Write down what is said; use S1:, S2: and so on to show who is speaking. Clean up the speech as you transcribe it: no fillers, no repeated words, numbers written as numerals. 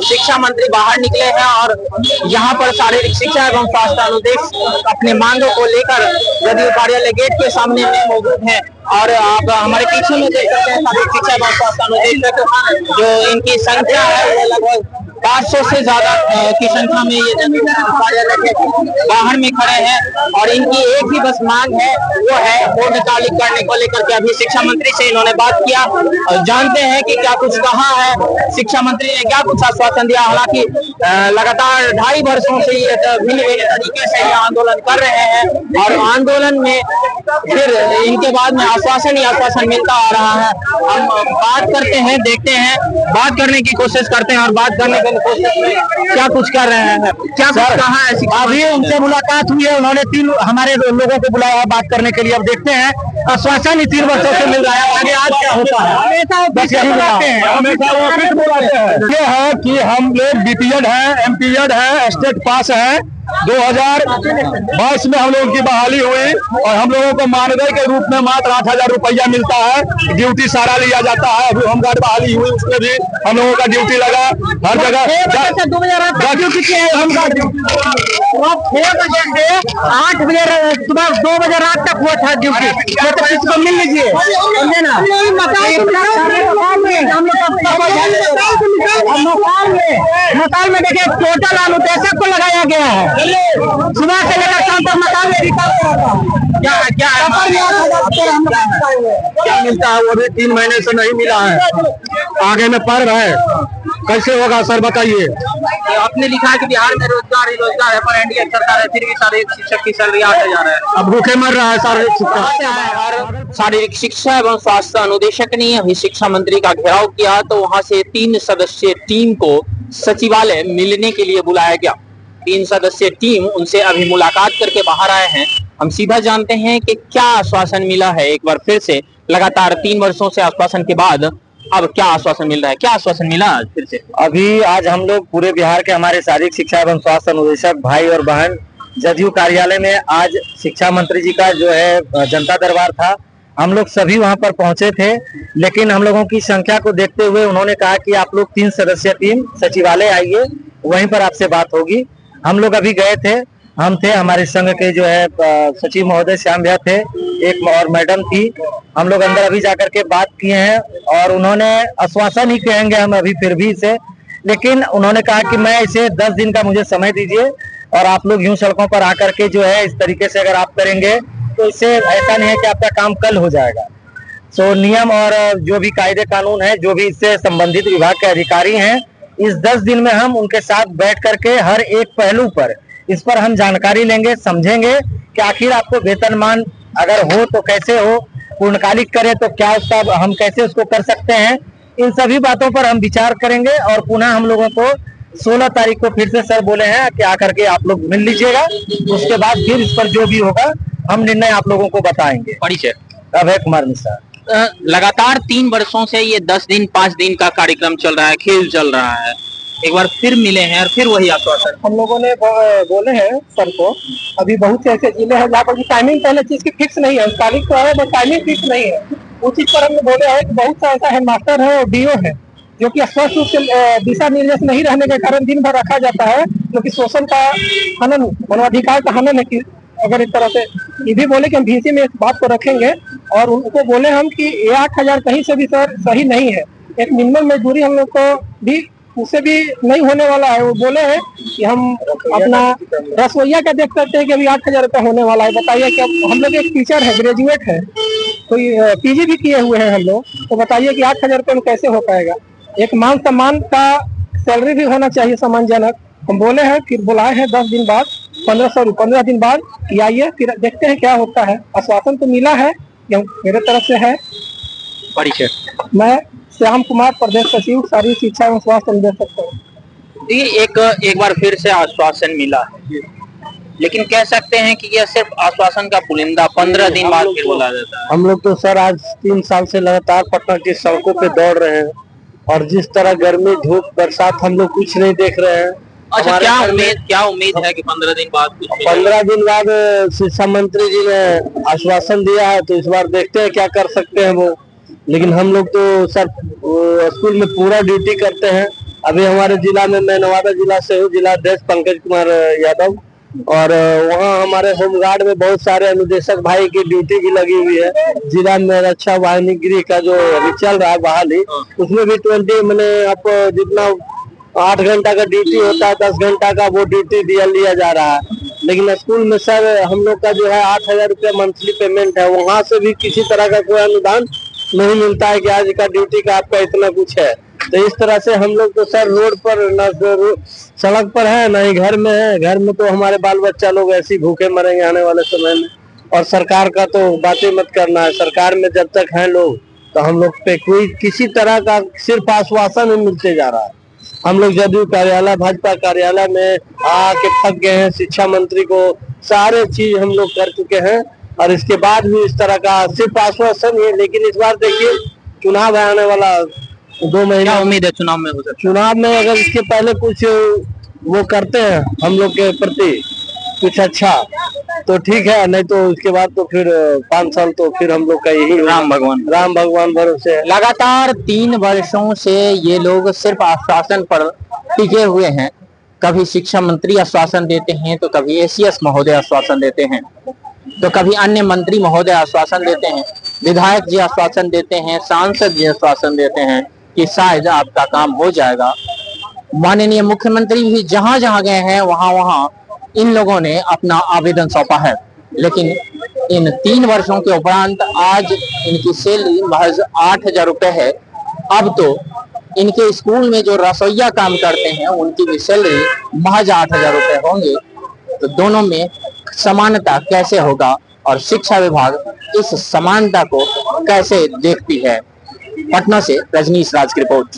S1: शिक्षा मंत्री बाहर निकले हैं और यहाँ पर शारीरिक शिक्षा एवं स्वास्थ्य अनुदेश अपने मांगों को लेकर जदयू कार्यालय गेट के सामने में मौजूद है। और आप हमारे पीछे में देख सकते हैं शारीरिक शिक्षा एवं स्वास्थ्य अनुदेशक जो इनकी संख्या है वो लगभग 500 से ज्यादा की संख्या में ये कार्यालय के बाहर में खड़े हैं और इनकी एक ही बस मांग है, वो है पूर्णकालिक करने को लेकर के। अभी शिक्षा मंत्री से इन्होंने बात किया और जानते हैं कि क्या कुछ कहा है शिक्षा मंत्री ने, क्या कुछ आश्वासन दिया। हालांकि लगातार 2.5 वर्षों से ये भिन्न भिन्न तरीके से ये आंदोलन कर रहे हैं और आंदोलन में फिर इनके बाद में आश्वासन ही आश्वासन मिलता आ रहा है। हम बात करते हैं, देखते हैं, बात करने की कोशिश करते हैं और बात करने की कोशिश में क्या कुछ कर रहे हैं, क्या कुछ कहा है।
S2: अभी उनसे मुलाकात हुई है, उन्होंने 3 हमारे लोगों को बुलाया बात करने के लिए। अब देखते हैं, आश्वासन ही 3 वर्षों से मिल रहा है, आगे आज क्या होता है। बस यही बुलाते हैं, हमेशा वो फिर बुलाते हैं। ये है कि हम लोग बीपीएड है, एमपीएड है, स्टेट पास है। 2022 में हम लोगों की बहाली हुई और हम लोगों को मानदेय के रूप में मात्र 8,000 रुपया मिलता है। ड्यूटी सारा लिया जाता है। अभी होमगार्ड बहाली हुई, उसमें भी हम लोगों का ड्यूटी लगा हर जगह। 6 बजे से 8 बजे सुबह 2 बजे रात तक हुआ था ड्यूटी। तो किसको मिल लीजिए, समझे ना। मकान में देखिए टोटल अनुदेशक को लगाया गया है, सुबह से लेकर शाम तक मकान में क्या मिलता है वो भी 3 महीने से नहीं मिला है। आगे में पढ़ रहे हैं, कैसे होगा सर बताइए।
S1: आपने लिखा है कि बिहार में रोजगार ही रोजगार है, पर एनडीए सरकार है, फिर भी शारीरिक शिक्षक की सैलरी 8,000 है।
S2: अब भूखे मर रहा है शारीरिक शिक्षा।
S1: शारीरिक शिक्षा एवं स्वास्थ्य अनुदेशक ने अभी शिक्षा मंत्री का घेराव किया तो वहां से 3 सदस्यीय टीम को सचिवालय मिलने के लिए बुलाया गया। 3 सदस्यीय टीम उनसे अभी मुलाकात करके बाहर आए हैं। हम सीधा जानते हैं कि क्या आश्वासन मिला है। एक बार फिर से लगातार 3 वर्षों से आश्वासन के बाद अब क्या आश्वासन मिल रहा है, क्या आश्वासन मिला फिर से।
S2: अभी आज हम लोग पूरे बिहार के हमारे शारीरिक शिक्षा एवं स्वास्थ्य अनुदेशक भाई और बहन जदयू कार्यालय में आज शिक्षा मंत्री जी का जो है जनता दरबार था। हम लोग सभी वहां पर पहुंचे थे, लेकिन हम लोगों की संख्या को देखते हुए उन्होंने कहा कि आप लोग 3 सदस्यीय टीम सचिवालय आइए, वहीं पर आपसे बात होगी। हम लोग अभी गए थे, हम थे, हमारे संघ के जो है सचिव महोदय श्याम भैया थे, एक और मैडम थी। हम लोग अंदर अभी जाकर के बात किए हैं और उन्होंने आश्वासन ही कहेंगे हम अभी फिर भी इसे, लेकिन उन्होंने कहा कि मैं इसे 10 दिन का मुझे समय दीजिए और आप लोग यूं सड़कों पर आकर के जो है इस तरीके से अगर आप करेंगे तो इससे ऐसा नहीं है कि आपका काम कल हो जाएगा। सो नियम और जो भी कायदे कानून है, जो भी इससे संबंधित विभाग के अधिकारी हैं, इस 10 दिन में हम उनके साथ बैठ करके हर एक पहलू पर इस पर हम जानकारी लेंगे, समझेंगे कि आखिर आपको वेतनमान अगर हो तो कैसे हो, पूर्णकालिक करे तो क्या उसका हम कैसे उसको कर सकते हैं। इन सभी बातों पर हम विचार करेंगे और पुनः हम लोगों को 16 तारीख को फिर से सर बोले हैं कि आकर के आप लोग मिल लीजिएगा। उसके बाद फिर इस पर जो भी होगा हम निर्णय आप लोगों को बताएंगे।
S1: परिचय
S2: अभय कुमार मिश्रा।
S1: लगातार 3 वर्षों से ये 10 दिन 5 दिन का कार्यक्रम चल रहा है, खेल चल रहा है। एक बार फिर मिले हैं और फिर वही आश्वासन
S3: हम लोगों ने बोले हैं सर को। अभी बहुत से ऐसे जिले हैं जहाँ पर टाइमिंग पहले चीज की फिक्स नहीं है, तारीख तो है बट टाइमिंग फिक्स नहीं है। उस चीज पर हमने बोले हैं कि बहुत सा ऐसा हेडमास्टर है और डीओ है जो कि स्पष्ट रूप से दिशा निर्देश नहीं रहने के कारण दिन भर रखा जाता है, जो कि शोषण का हनन, मानवाधिकार का हनन है। कि अगर एक तरह से ये भी बोले कि हम भीसी में इस बात को रखेंगे और उनको बोले हम कि ये 8,000 कहीं से भी सर सही नहीं है। एक मिनिमम मजदूरी हम लोग को भी उससे भी नहीं होने वाला है। वो बोले हैं कि हम अपना रसोईया का देख सकते हैं कि अभी 8,000 रुपया होने वाला है। बताइए कि हम लोग एक टीचर है, ग्रेजुएट है, कोई पीजी भी किए हुए हैं हम लोग, तो बताइए कि 8,000 रुपये में कैसे हो पाएगा। एक मान सम्मान का सैलरी भी होना चाहिए सम्मानजनक। हम बोले हैं फिर बुलाए हैं 10 दिन बाद, 15 दिन बाद कि आइए फिर देखते हैं क्या होता है। आश्वासन तो मिला है, मेरे तरफ से है।
S1: परिचय
S3: मैं श्याम कुमार, प्रदेश सचिव शारीरिक शिक्षा एवं स्वास्थ्य अनुदेशक।
S1: एक बार फिर से आश्वासन मिला है, लेकिन कह सकते हैं कि यह सिर्फ आश्वासन का पुलिंदा 15 दिन बाद फिर बोला जाता है।
S2: हम लोग तो सर आज 3 साल से लगातार पटना की सड़कों पे दौड़ रहे हैं और जिस तरह गर्मी, धूप, बरसात हम लोग कुछ नहीं देख रहे हैं।
S1: अच्छा, क्या उम्मीद है कि 15 दिन बाद कुछ
S2: 15 दिन बाद शिक्षा मंत्री जी ने आश्वासन दिया है, तो इस बार देखते हैं क्या कर सकते हैं वो। लेकिन हम लोग तो सर स्कूल में पूरा ड्यूटी करते हैं
S3: अभी हमारे जिला में, मैं नवादा जिला से हूँ, जिला अध्यक्ष पंकज कुमार यादव, और वहाँ हमारे होमगार्ड में बहुत सारे अनुदेशक भाई की ड्यूटी भी लगी हुई है। जिला में रक्षा वाहिनी गृह का जो अभी चल रहा है बहाली, उसमें भी 20 मैंने आप जितना 8 घंटा का ड्यूटी होता है, 10 घंटा का वो ड्यूटी लिया जा रहा है। लेकिन स्कूल में सर हम लोग का जो है 8,000 रुपया मंथली पेमेंट है, वहाँ से भी किसी तरह का कोई अनुदान नहीं मिलता है कि आज का ड्यूटी का आपका इतना कुछ है। तो इस तरह से हम लोग तो सर रोड पर न सड़क पर है, न ही घर में है। घर में तो हमारे बाल बच्चा लोग ऐसे ही भूखे मरेंगे आने वाले समय में। और सरकार का तो बातें मत करना है। सरकार में जब तक हैं लोग तो हम लोग पे कोई किसी तरह का सिर्फ आश्वासन ही मिलते जा रहा है। हम लोग जदयू कार्यालय, भाजपा कार्यालय में आके थक गए हैं। शिक्षा मंत्री को सारे चीज हम लोग कर चुके हैं और इसके बाद भी इस तरह का सिर्फ आश्वासन ही है। लेकिन इस बार देखिए चुनाव है आने वाला 2 महीना,
S1: उम्मीद है चुनाव में हो सकता है?
S3: चुनाव में अगर इसके पहले कुछ वो करते हैं हम लोग के प्रति कुछ अच्छा तो ठीक है, नहीं तो उसके बाद तो फिर 5 साल तो फिर हम लोग का यही
S1: राम भगवान
S3: भरोसे है।
S1: लगातार 3 वर्षों से ये लोग सिर्फ आश्वासन पर टिके हुए हैं। कभी शिक्षा मंत्री आश्वासन देते हैं तो कभी एसीएस महोदय आश्वासन देते हैं तो कभी अन्य मंत्री महोदय आश्वासन देते हैं, विधायक जी आश्वासन देते हैं, सांसद जी आश्वासन देते हैं कि शायद आपका काम हो जाएगा। माननीय मुख्यमंत्री भी जहां जहां गए हैं वहां वहां इन लोगों ने अपना आवेदन सौंपा है। लेकिन इन 3 वर्षों के उपरांत आज इनकी सैलरी महज 8,000 रुपए है। अब तो इनके स्कूल में जो रसोइया काम करते हैं उनकी भी सैलरी महज 8,000 रुपए होंगे। तो दोनों में समानता कैसे होगा और शिक्षा विभाग इस समानता को कैसे देखती है? पटना से रजनीश राज की रिपोर्ट।